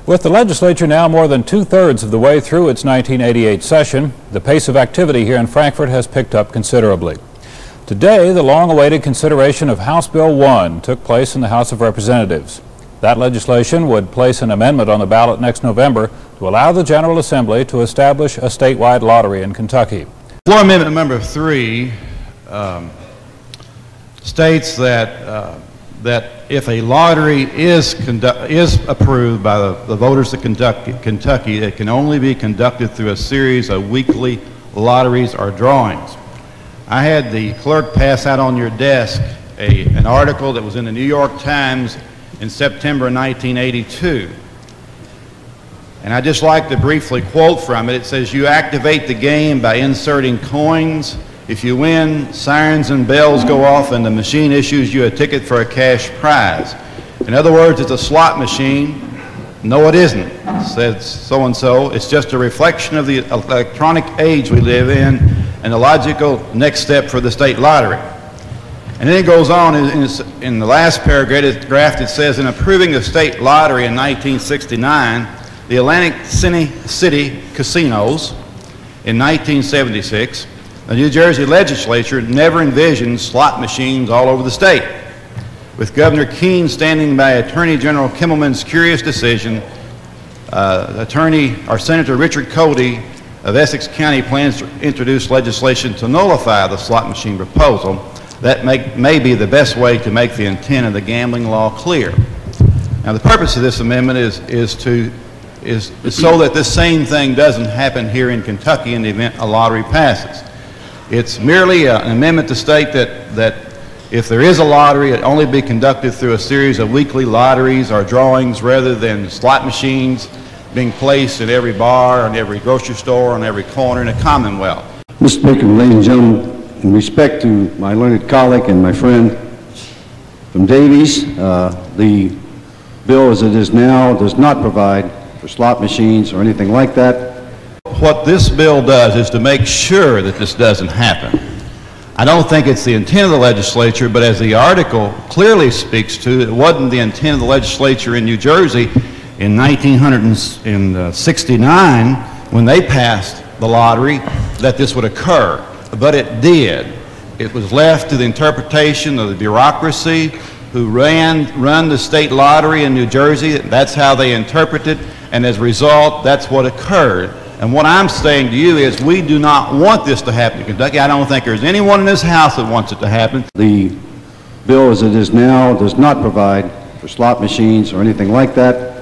With the legislature now more than two-thirds of the way through its 1988 session, the pace of activity here in Frankfort has picked up considerably. Today, the long-awaited consideration of House Bill 1 took place in the House of Representatives. That legislation would place an amendment on the ballot next November to allow the General Assembly to establish a statewide lottery in Kentucky. Floor Amendment number 3 states that if a lottery is approved by the voters of Kentucky, it can only be conducted through a series of weekly lotteries or drawings. I had the clerk pass out on your desk an article that was in the New York Times in September 1982. And I'd just like to briefly quote from it. It says, "You activate the game by inserting coins. If you win, sirens and bells go off and the machine issues you a ticket for a cash prize. In other words, it's a slot machine." "No, it isn't," said so-and-so. "It's just a reflection of the electronic age we live in and the logical next step for the state lottery." And then it goes on in the last paragraph. It says, "In approving the state lottery in 1969, the Atlantic City casinos in 1976, the New Jersey legislature never envisioned slot machines all over the state. With Governor Keene standing by Attorney General Kimmelman's curious decision, Senator Richard Cody of Essex County plans to introduce legislation to nullify the slot machine proposal. That may be the best way to make the intent of the gambling law clear." Now, the purpose of this amendment is so that this same thing doesn't happen here in Kentucky in the event a lottery passes. It's merely an amendment to state that if there is a lottery, it only be conducted through a series of weekly lotteries or drawings rather than slot machines being placed in every bar, and every grocery store, on every corner in the Commonwealth. Mr. Speaker, ladies and gentlemen, in respect to my learned colleague and my friend from Davies, the bill as it is now does not provide for slot machines or anything like that. What this bill does is to make sure that this doesn't happen. I don't think it's the intent of the legislature, but as the article clearly speaks to, it wasn't the intent of the legislature in New Jersey in 1969 when they passed the lottery that this would occur, but it did. It was left to the interpretation of the bureaucracy who run the state lottery in New Jersey. That's how they interpreted, and as a result, that's what occurred. And what I'm saying to you is we do not want this to happen in Kentucky. I don't think there's anyone in this House that wants it to happen. The bill as it is now does not provide for slot machines or anything like that.